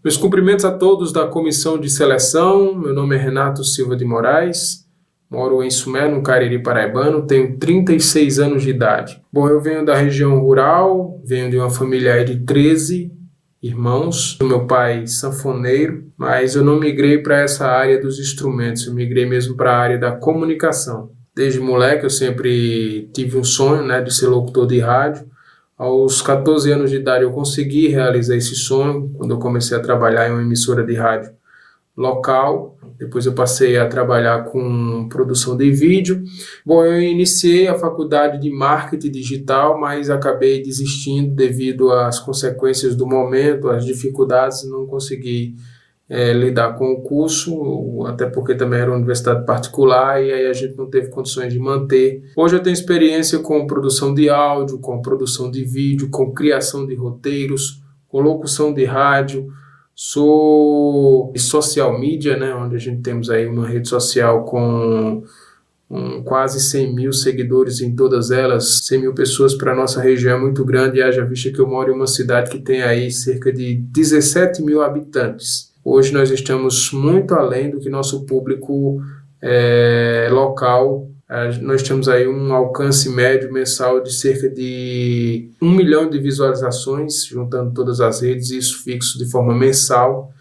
Meus cumprimentos a todos da comissão de seleção. Meu nome é Renato Silva de Moraes, moro em Sumé, no Cariri paraibano, tenho 36 anos de idade. Bom, eu venho da região rural, venho de uma família de 13 irmãos, meu pai sanfoneiro, mas eu não migrei para essa área dos instrumentos, eu migrei mesmo para a área da comunicação. Desde moleque eu sempre tive um sonho, de ser locutor de rádio. Aos 14 anos de idade eu consegui realizar esse sonho, quando eu comecei a trabalhar em uma emissora de rádio local. Depois eu passei a trabalhar com produção de vídeo. Bom, eu iniciei a faculdade de marketing digital, mas acabei desistindo devido às consequências do momento, às dificuldades, não consegui lidar com o curso, até porque também era uma universidade particular e aí a gente não teve condições de manter. Hoje eu tenho experiência com produção de áudio, com produção de vídeo, com criação de roteiros, com locução de rádio. Sou social media, onde a gente temos aí uma rede social com quase 100 mil seguidores em todas elas. 100 mil pessoas para a nossa região é muito grande, haja vista que eu moro em uma cidade que tem aí cerca de 17 mil habitantes. Hoje nós estamos muito além do que nosso público local. Nós temos aí um alcance médio mensal de cerca de 1 milhão de visualizações, juntando todas as redes, e isso fixo de forma mensal.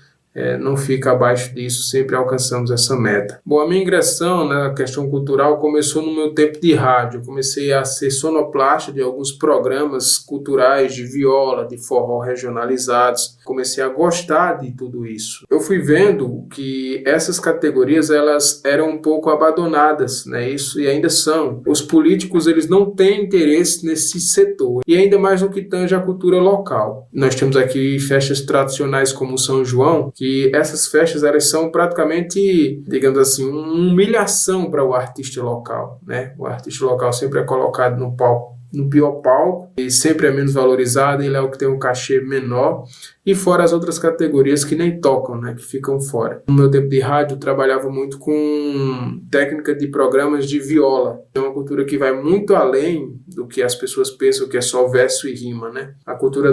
Não fica abaixo disso, sempre alcançamos essa meta. Bom, a minha ingressão na questão cultural começou no meu tempo de rádio. Eu comecei a ser sonoplasta de alguns programas culturais de viola, de forró regionalizados. Comecei a gostar de tudo isso. Eu fui vendo que essas categorias elas eram um pouco abandonadas, isso e ainda são. Os políticos eles não têm interesse nesse setor, e ainda mais no que tange a cultura local. Nós temos aqui festas tradicionais como São João, que essas festas elas são praticamente, digamos assim, uma humilhação para o artista local, O artista local sempre é colocado no pior palco e sempre é menos valorizado, ele é o que tem um cachê menor, e fora as outras categorias que nem tocam, que ficam fora. No meu tempo de rádio eu trabalhava muito com técnica de programas de viola. É uma cultura que vai muito além do que as pessoas pensam que é só verso e rima, A cultura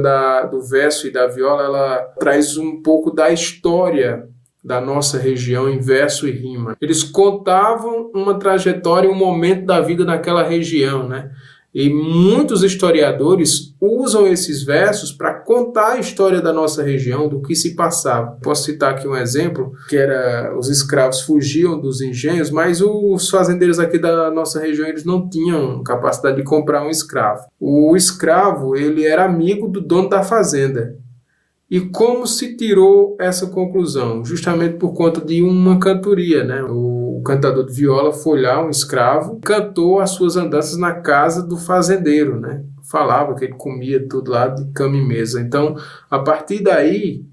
do verso e da viola, ela traz um pouco da história da nossa região em verso e rima. Eles contavam uma trajetória, um momento da vida naquela região, E muitos historiadores usam esses versos para contar a história da nossa região, do que se passava. Posso citar aqui um exemplo, que era os escravos fugiam dos engenhos, mas os fazendeiros aqui da nossa região eles não tinham capacidade de comprar um escravo. O escravo ele era amigo do dono da fazenda. E como se tirou essa conclusão? Justamente por conta de uma cantoria, O cantador de viola foi lá, um escravo, cantou as suas andanças na casa do fazendeiro, Falava que ele comia tudo lá de cama e mesa. Então, a partir daí,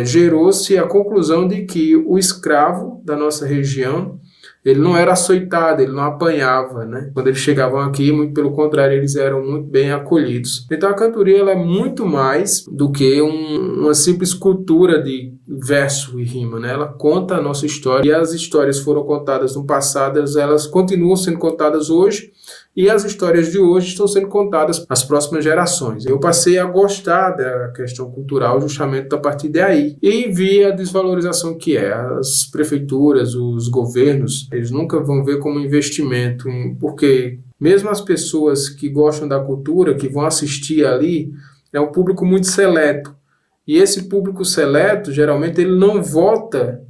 gerou-se a conclusão de que o escravo da nossa região ele não era açoitado, ele não apanhava, Quando eles chegavam aqui, muito pelo contrário, eles eram muito bem acolhidos. Então a cantoria ela é muito mais do que uma simples cultura de verso e rima, Ela conta a nossa história, e as histórias foram contadas no passado, elas continuam sendo contadas hoje, e as histórias de hoje estão sendo contadas às próximas gerações. Eu passei a gostar da questão cultural justamente a partir daí. E vi a desvalorização que é. As prefeituras, os governos, eles nunca vão ver como investimento, porque mesmo as pessoas que gostam da cultura, que vão assistir ali, é um público muito seleto. E esse público seleto, geralmente, ele não vota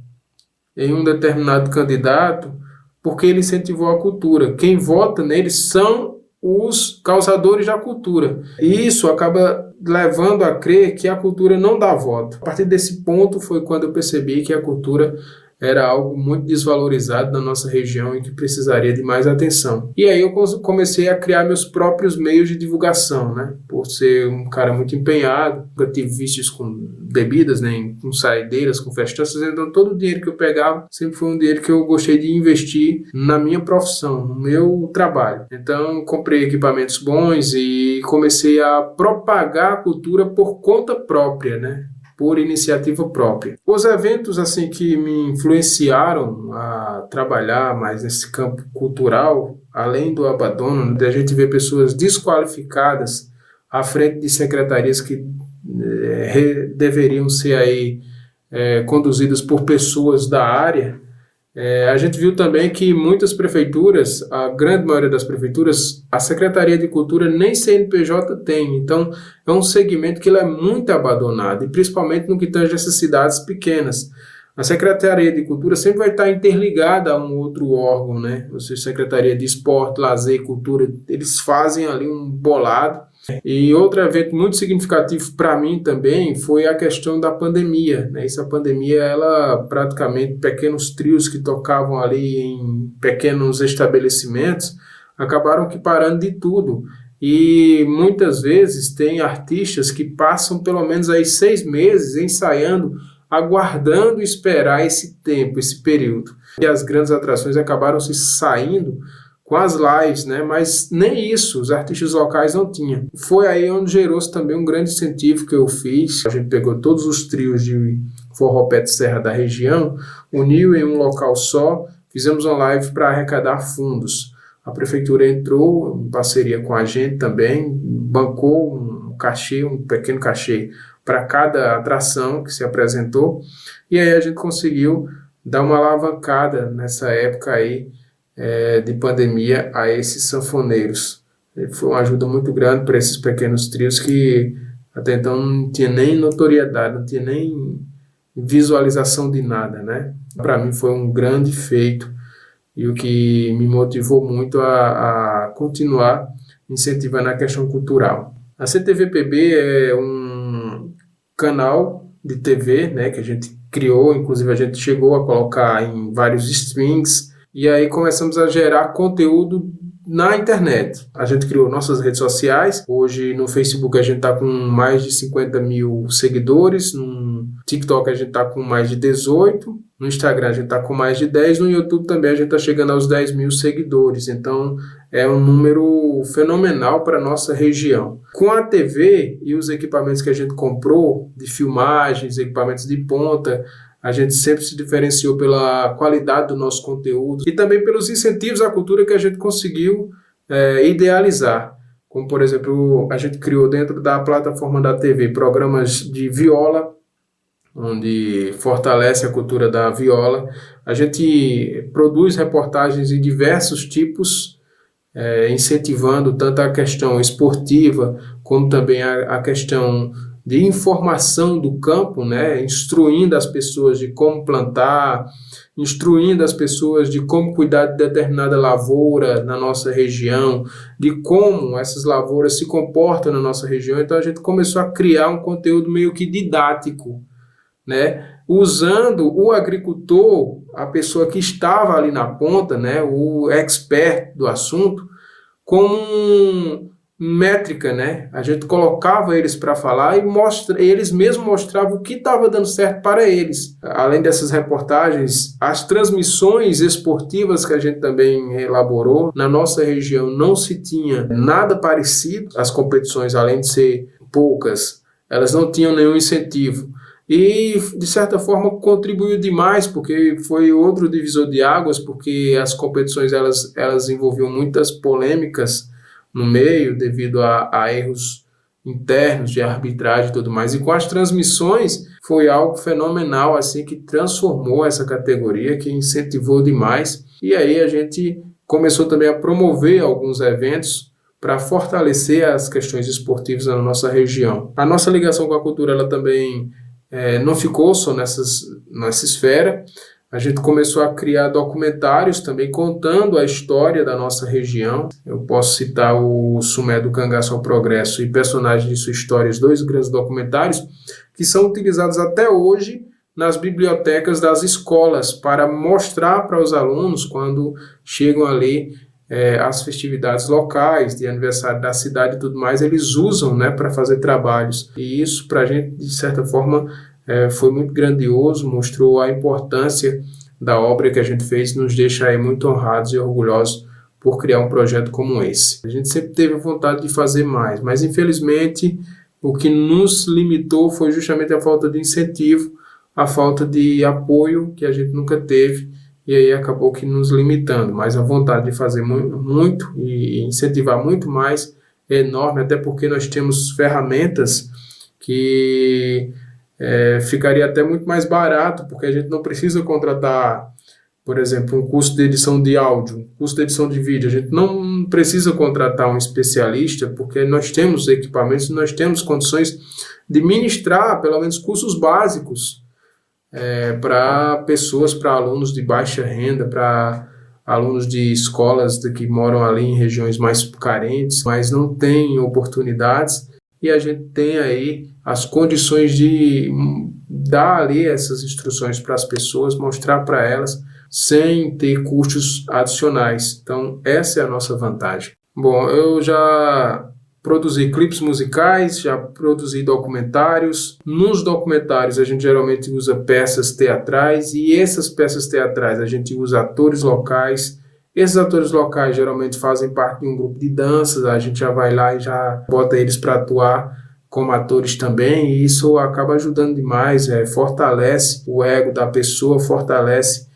em um determinado candidato porque ele incentivou a cultura. Quem vota neles são os causadores da cultura. E isso acaba levando a crer que a cultura não dá voto. A partir desse ponto foi quando eu percebi que a cultura era algo muito desvalorizado na nossa região e que precisaria de mais atenção. E aí eu comecei a criar meus próprios meios de divulgação, Por ser um cara muito empenhado, nunca tive vícios com bebidas, com saideiras, com festanças, então todo o dinheiro que eu pegava sempre foi um dinheiro que eu gostei de investir na minha profissão, no meu trabalho. Então comprei equipamentos bons e comecei a propagar a cultura por conta própria, por iniciativa própria. Os eventos assim que me influenciaram a trabalhar mais nesse campo cultural, além do abandono, de a gente ver pessoas desqualificadas à frente de secretarias que deveriam ser aí conduzidas por pessoas da área. A gente viu também que muitas prefeituras, a grande maioria das prefeituras, a Secretaria de Cultura nem CNPJ tem. Então, é um segmento que ele é muito abandonado, e principalmente no que tange essas cidades pequenas. A Secretaria de Cultura sempre vai estar interligada a um outro órgão, né? Ou seja, Secretaria de Esporte, Lazer e Cultura, eles fazem ali um bolado. E outro evento muito significativo para mim também foi a questão da pandemia, né? Essa pandemia, ela praticamente, pequenos trios que tocavam ali em pequenos estabelecimentos, acabaram que parando de tudo. E muitas vezes tem artistas que passam pelo menos aí 6 meses ensaiando, aguardando esperar esse tempo, esse período. E as grandes atrações acabaram se saindo com as lives, né? Mas nem isso os artistas locais não tinham. Foi aí onde gerou-se também um grande incentivo que eu fiz. A gente pegou todos os trios de forró pé de serra da região, uniu em um local só, fizemos uma live para arrecadar fundos. A prefeitura entrou em parceria com a gente também, bancou um cachê, um pequeno cachê para cada atração que se apresentou, e aí a gente conseguiu dar uma alavancada nessa época aí de pandemia a esses sanfoneiros. Foi uma ajuda muito grande para esses pequenos trios que até então não tinha nem notoriedade, não tinha nem visualização de nada, né? Para mim foi um grande feito e o que me motivou muito a continuar incentivando a questão cultural. A CTVPB é um canal de TV, né, que a gente criou, inclusive a gente chegou a colocar em vários streams. E aí começamos a gerar conteúdo na internet. A gente criou nossas redes sociais. Hoje no Facebook a gente está com mais de 50 mil seguidores. No TikTok a gente está com mais de 18. No Instagram a gente está com mais de 10. No YouTube também a gente está chegando aos 10 mil seguidores. Então é um número fenomenal para a nossa região. Com a TV e os equipamentos que a gente comprou, de filmagens, equipamentos de ponta, a gente sempre se diferenciou pela qualidade do nosso conteúdo e também pelos incentivos à cultura que a gente conseguiu idealizar. Como, por exemplo, a gente criou dentro da plataforma da TV programas de viola, onde fortalece a cultura da viola. A gente produz reportagens de diversos tipos, incentivando tanto a questão esportiva, como também a questão de informação do campo, né? Instruindo as pessoas de como plantar, instruindo as pessoas de como cuidar de determinada lavoura na nossa região, de como essas lavouras se comportam na nossa região. Então a gente começou a criar um conteúdo meio que didático, né? Usando o agricultor, a pessoa que estava ali na ponta, né? O expert do assunto, como métrica, né? A gente colocava eles para falar e eles mesmos mostravam o que estava dando certo para eles. Além dessas reportagens, as transmissões esportivas que a gente também elaborou, na nossa região não se tinha nada parecido. As competições, além de ser poucas, elas não tinham nenhum incentivo. E, de certa forma, contribuiu demais, porque foi outro divisor de águas, porque as competições elas envolviam muitas polêmicas no meio, devido a erros internos de arbitragem e tudo mais. E com as transmissões foi algo fenomenal, assim, que transformou essa categoria, que incentivou demais. E aí a gente começou também a promover alguns eventos para fortalecer as questões esportivas na nossa região. A nossa ligação com a cultura, ela também não ficou só nessa esfera. A gente começou a criar documentários também contando a história da nossa região. Eu posso citar o Sumé do Cangaço ao Progresso e Personagens de Sua História, dois grandes documentários que são utilizados até hoje nas bibliotecas das escolas para mostrar para os alunos, quando chegam ali as festividades locais, de aniversário da cidade e tudo mais, eles usam, né, para fazer trabalhos. E isso para a gente, de certa forma, foi muito grandioso, mostrou a importância da obra que a gente fez, nos deixa aí muito honrados e orgulhosos por criar um projeto como esse. A gente sempre teve a vontade de fazer mais, mas infelizmente o que nos limitou foi justamente a falta de incentivo, a falta de apoio que a gente nunca teve, e aí acabou que nos limitando. Mas a vontade de fazer muito e incentivar muito mais é enorme, até porque nós temos ferramentas que ficaria até muito mais barato, porque a gente não precisa contratar, por exemplo, um curso de edição de áudio, um curso de edição de vídeo. A gente não precisa contratar um especialista, porque nós temos equipamentos, nós temos condições de ministrar, pelo menos, cursos básicos para pessoas, para alunos de baixa renda, para alunos de escolas que moram ali em regiões mais carentes, mas não têm oportunidades, e a gente tem aí as condições de dar ali essas instruções para as pessoas, mostrar para elas, sem ter custos adicionais. Então, essa é a nossa vantagem. Bom, eu já produzi clipes musicais, já produzi documentários. Nos documentários, a gente geralmente usa peças teatrais, e essas peças teatrais a gente usa atores locais. Esses atores locais geralmente fazem parte de um grupo de danças, a gente já vai lá e já bota eles para atuar como atores também, e isso acaba ajudando demais, fortalece o ego da pessoa, fortalece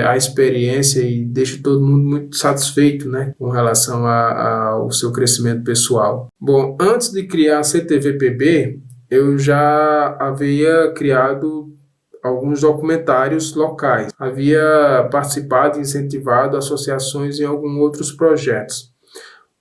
a experiência e deixa todo mundo muito satisfeito, né, com relação ao seu crescimento pessoal. Bom, antes de criar a CTVPB, eu já havia criado alguns documentários locais, havia participado e incentivado associações em alguns outros projetos.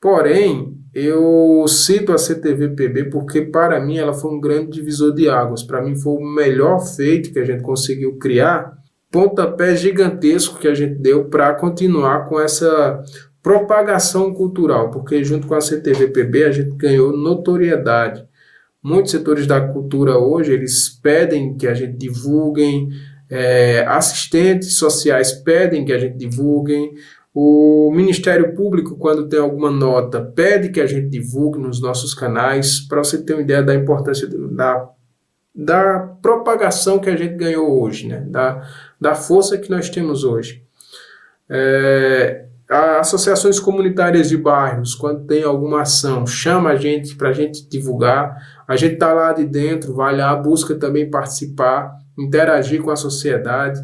Porém, eu cito a CTVPB porque, para mim, ela foi um grande divisor de águas. Para mim, foi o melhor feito que a gente conseguiu criar, pontapé gigantesco que a gente deu para continuar com essa propagação cultural, porque junto com a CTVPB a gente ganhou notoriedade. Muitos setores da cultura hoje, eles pedem que a gente divulguem, assistentes sociais pedem que a gente divulguem, o Ministério Público, quando tem alguma nota, pede que a gente divulgue nos nossos canais, para você ter uma ideia da importância da propagação que a gente ganhou hoje, né? Da força que nós temos hoje. Associações comunitárias de bairros, quando tem alguma ação, chama a gente para a gente divulgar, a gente está lá de dentro, vai lá, busca também participar, interagir com a sociedade,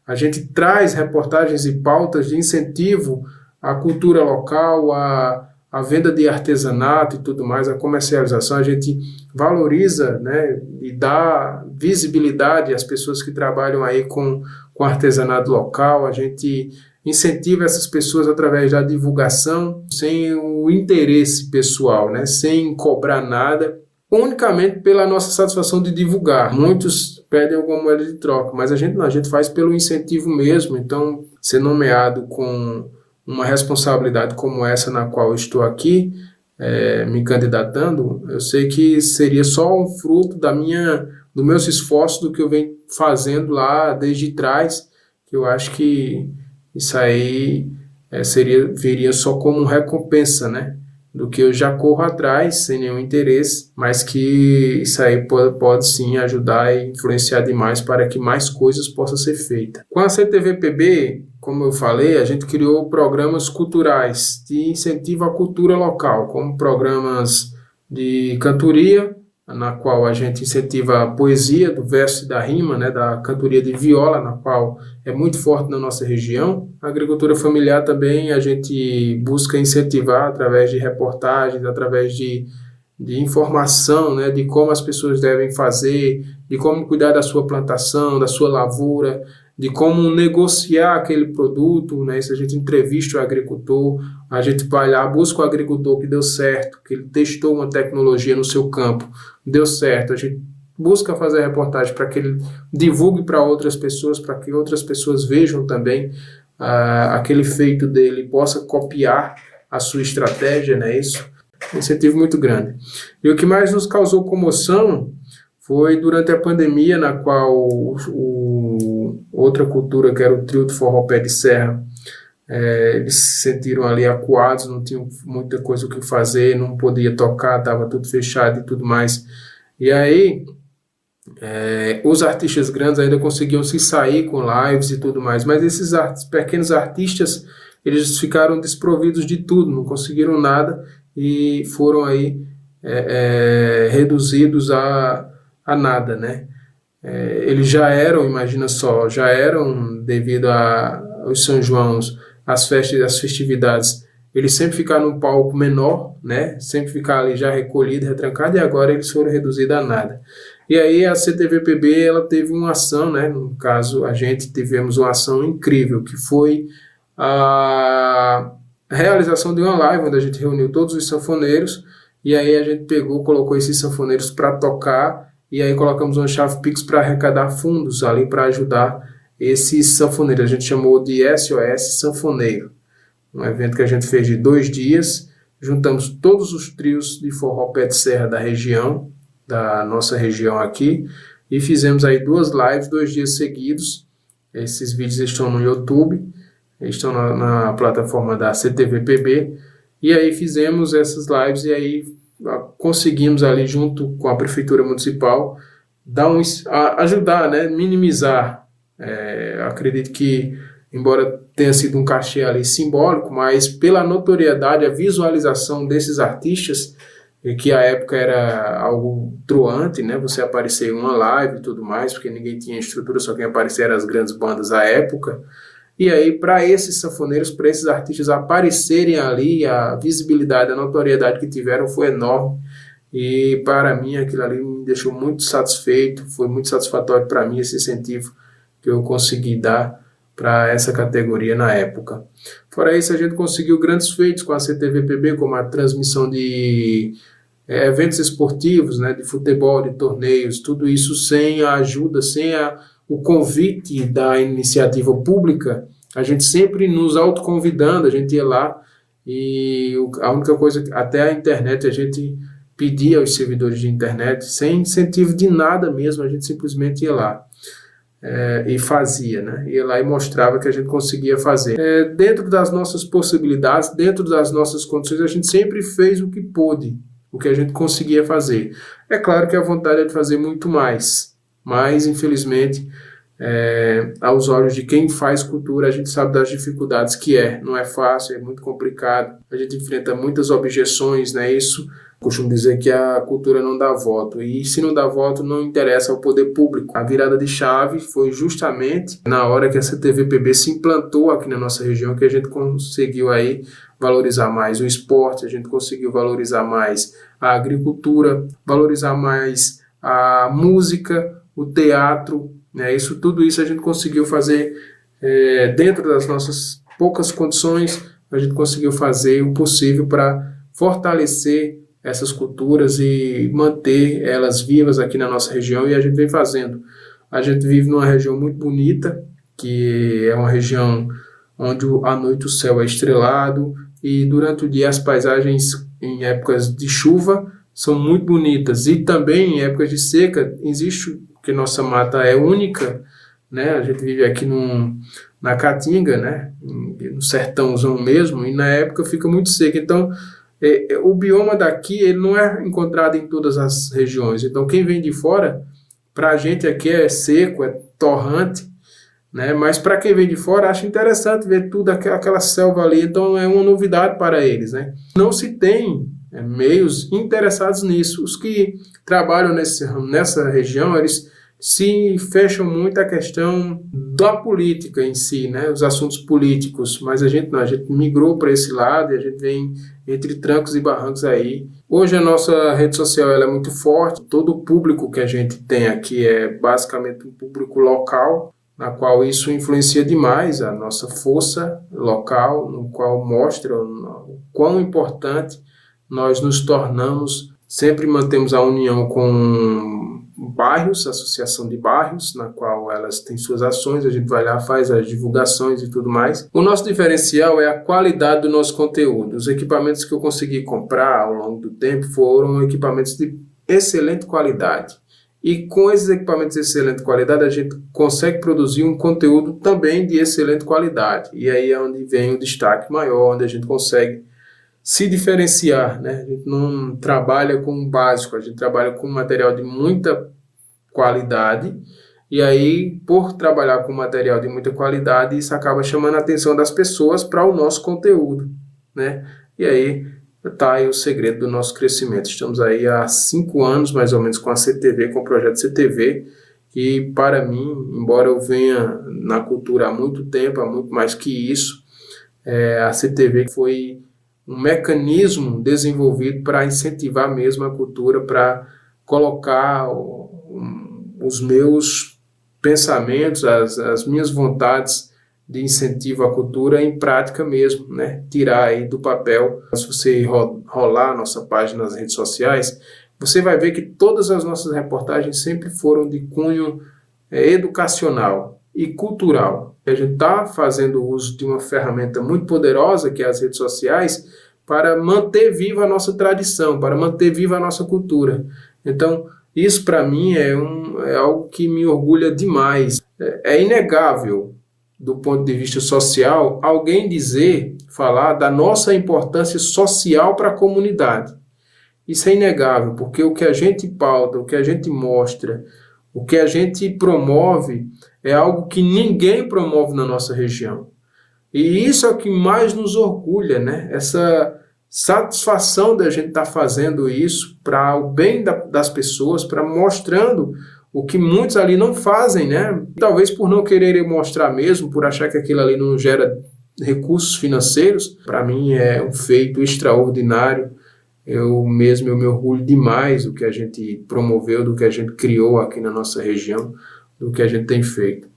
a gente traz reportagens e pautas de incentivo à cultura local, a venda de artesanato e tudo mais, a comercialização, a gente valoriza, né, e dá visibilidade às pessoas que trabalham aí com artesanato local, a gente incentiva essas pessoas através da divulgação, sem o interesse pessoal, né, sem cobrar nada, unicamente pela nossa satisfação de divulgar. Muitos pedem alguma moeda de troca, mas a gente não, a gente faz pelo incentivo mesmo. Então, ser nomeado com uma responsabilidade como essa na qual eu estou aqui, me candidatando, eu sei que seria só um fruto dos meus esforços, do que eu venho fazendo lá desde trás, que eu acho que isso aí viria só como recompensa, né, do que eu já corro atrás sem nenhum interesse, mas que isso aí pode sim ajudar e influenciar demais para que mais coisas possam ser feitas. Com a CTVPB, como eu falei, a gente criou programas culturais de incentivo à cultura local, como programas de cantoria, na qual a gente incentiva a poesia, do verso e da rima, né, da cantoria de viola, na qual é muito forte na nossa região. A agricultura familiar também a gente busca incentivar através de reportagens, através de informação, né, de como as pessoas devem fazer, de como cuidar da sua plantação, da sua lavoura, de como negociar aquele produto, né? Se a gente entrevista o agricultor, a gente vai lá, busca o agricultor que deu certo, que ele testou uma tecnologia no seu campo, deu certo, a gente busca fazer a reportagem para que ele divulgue para outras pessoas, para que outras pessoas vejam também aquele feito dele e possa copiar a sua estratégia, né? Isso é um incentivo muito grande. E o que mais nos causou comoção foi durante a pandemia, na qual outra cultura, que era o trio do forró pé de serra, eles se sentiram ali acuados, não tinham muita coisa o que fazer, não podia tocar, estava tudo fechado e tudo mais. E aí, os artistas grandes ainda conseguiam se sair com lives e tudo mais, mas esses pequenos artistas, eles ficaram desprovidos de tudo, não conseguiram nada e foram aí reduzidos a nada, né? Eles já eram, imagina só, devido aos São Joãos, as festividades, eles sempre ficaram num palco menor, né? Sempre ficaram ali já recolhido, retrancado, e agora eles foram reduzidos a nada. E aí a CTVPB, ela teve uma ação, né? No caso, a gente tivemos uma ação incrível, que foi a realização de uma live, onde a gente reuniu todos os sanfoneiros, e aí a gente colocou esses sanfoneiros para tocar, e aí colocamos uma chave Pix para arrecadar fundos ali para ajudar esses sanfoneiros. A gente chamou de SOS Sanfoneiro. Um evento que a gente fez de 2 dias, juntamos todos os trios de forró pé de serra da região, da nossa região aqui, e fizemos aí 2 lives, 2 dias seguidos. Esses vídeos estão no YouTube, estão na plataforma da CTVPB, e aí fizemos essas lives e aí conseguimos ali junto com a Prefeitura Municipal ajudar, né, minimizar. Acredito que, embora tenha sido um cachê ali simbólico, mas pela notoriedade, a visualização desses artistas, que à época era algo truante, né? Você aparecer em uma live e tudo mais, porque ninguém tinha estrutura, só quem aparecia eram as grandes bandas à época. E aí, para esses sanfoneiros, para esses artistas aparecerem ali, a visibilidade, a notoriedade que tiveram foi enorme. E para mim, aquilo ali me deixou muito satisfeito, foi muito satisfatório para mim esse incentivo que eu consegui dar para essa categoria na época. Fora isso, a gente conseguiu grandes feitos com a CTVPB, como a transmissão de eventos esportivos, né, de futebol, de torneios, tudo isso sem a ajuda, o convite da iniciativa pública. A gente sempre nos autoconvidando, a gente ia lá e a única coisa, até a internet, a gente pedia aos servidores de internet, sem incentivo de nada mesmo, a gente simplesmente ia lá. E fazia, né? Ia lá e mostrava que a gente conseguia fazer. Dentro das nossas possibilidades, dentro das nossas condições, a gente sempre fez o que pôde, o que a gente conseguia fazer. É claro que a vontade é de fazer muito mais, mas infelizmente, aos olhos de quem faz cultura, a gente sabe das dificuldades que não é fácil, é muito complicado, a gente enfrenta muitas objeções, né? Isso, costumo dizer que a cultura não dá voto, e se não dá voto, não interessa ao poder público. A virada de chave foi justamente na hora que a CTVPB se implantou aqui na nossa região, que a gente conseguiu aí valorizar mais o esporte, a gente conseguiu valorizar mais a agricultura, valorizar mais a música, o teatro, né? Tudo isso a gente conseguiu fazer dentro das nossas poucas condições, a gente conseguiu fazer o possível para fortalecer essas culturas e manter elas vivas aqui na nossa região, e a gente vem fazendo. A gente vive numa região muito bonita, que é uma região onde à noite o céu é estrelado, e durante o dia as paisagens em épocas de chuva são muito bonitas, e também em épocas de seca existe, que nossa mata é única, né? A gente vive aqui na Caatinga, né? No sertãozão mesmo, e na época fica muito seca, então o bioma daqui ele não é encontrado em todas as regiões. Então, quem vem de fora, para a gente aqui é seco, é torrante, né? Mas para quem vem de fora, acha interessante ver tudo aquela selva ali. Então, é uma novidade para eles, né? Não se tem meios interessados nisso. Os que trabalham nessa região, eles se fecham muito a questão da política em si, né? Os assuntos políticos, mas a gente não, a gente migrou para esse lado e a gente vem entre trancos e barrancos aí. Hoje a nossa rede social ela é muito forte, todo o público que a gente tem aqui é basicamente um público local, na qual isso influencia demais a nossa força local, no qual mostra o quão importante nós nos tornamos. Sempre mantemos a união com bairros, associação de bairros, na qual elas têm suas ações, a gente vai lá, faz as divulgações e tudo mais. O nosso diferencial é a qualidade do nosso conteúdo. Os equipamentos que eu consegui comprar ao longo do tempo foram equipamentos de excelente qualidade. E com esses equipamentos de excelente qualidade, a gente consegue produzir um conteúdo também de excelente qualidade. E aí é onde vem o destaque maior, onde a gente consegue se diferenciar, né? A gente não trabalha com o básico, a gente trabalha com material de muita qualidade, e aí, por trabalhar com material de muita qualidade, isso acaba chamando a atenção das pessoas para o nosso conteúdo, né? E aí está aí o segredo do nosso crescimento. Estamos aí há 5 anos, mais ou menos, com a CTV, com o projeto CTV, e para mim, embora eu venha na cultura há muito tempo, há muito mais que isso, a CTV foi um mecanismo desenvolvido para incentivar mesmo a cultura, para colocar os meus pensamentos, as minhas vontades de incentivo à cultura em prática mesmo, né? Tirar aí do papel. Se você rolar a nossa página nas redes sociais, você vai ver que todas as nossas reportagens sempre foram de cunho educacional e cultural. A gente está fazendo uso de uma ferramenta muito poderosa, que é as redes sociais, para manter viva a nossa tradição, para manter viva a nossa cultura. Então, isso para mim é algo que me orgulha demais. É inegável, do ponto de vista social, alguém falar da nossa importância social para a comunidade. Isso é inegável, porque o que a gente pauta, o que a gente mostra, o que a gente promove é algo que ninguém promove na nossa região. E isso é o que mais nos orgulha, né? Essa satisfação da gente estar fazendo isso para o bem das pessoas, para mostrando o que muitos ali não fazem, né? Talvez por não quererem mostrar mesmo, por achar que aquilo ali não gera recursos financeiros. Para mim é um feito extraordinário. Eu me orgulho demais do que a gente promoveu, do que a gente criou aqui na nossa região, do que a gente tem feito.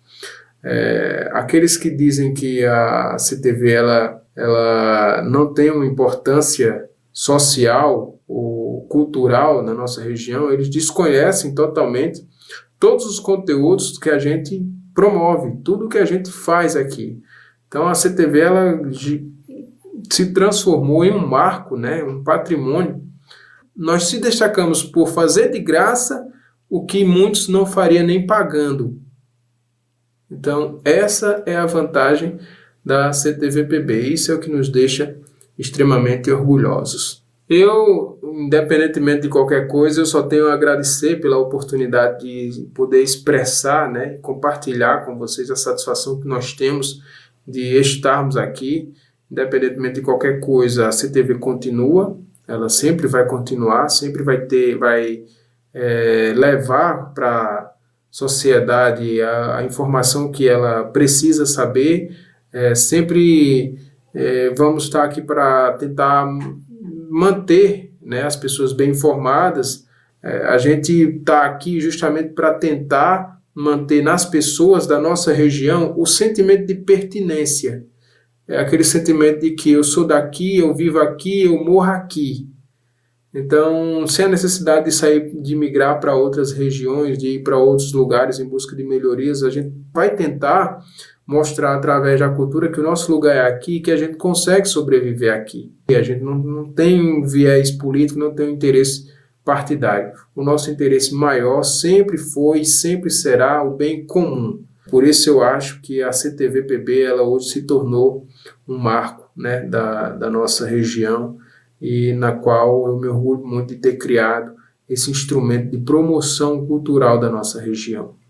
Aqueles que dizem que a CTV ela não tem uma importância social ou cultural na nossa região, eles desconhecem totalmente todos os conteúdos que a gente promove, tudo que a gente faz aqui. Então a CTV ela se transformou em um marco, né, um patrimônio. Nós se destacamos por fazer de graça o que muitos não fariam nem pagando. Então, essa é a vantagem da CTV-PB. Isso é o que nos deixa extremamente orgulhosos. Eu, independentemente de qualquer coisa, eu só tenho a agradecer pela oportunidade de poder expressar, né, compartilhar com vocês a satisfação que nós temos de estarmos aqui. Independentemente de qualquer coisa, a CTV continua, ela sempre vai continuar, sempre vai levar para a sociedade a informação que ela precisa saber. Sempre vamos estar aqui para tentar manter, né, as pessoas bem informadas. A gente está aqui justamente para tentar manter nas pessoas da nossa região o sentimento de pertinência. É aquele sentimento de que eu sou daqui, eu vivo aqui, eu morro aqui. Então, sem a necessidade de sair, de migrar para outras regiões, de ir para outros lugares em busca de melhorias, a gente vai tentar mostrar através da cultura que o nosso lugar é aqui, que a gente consegue sobreviver aqui. E a gente não tem viés político, não tem um interesse partidário. O nosso interesse maior sempre foi e sempre será o bem comum. Por isso eu acho que a CTV-PB ela hoje se tornou um marco, né, da nossa região, e na qual eu me orgulho muito de ter criado esse instrumento de promoção cultural da nossa região.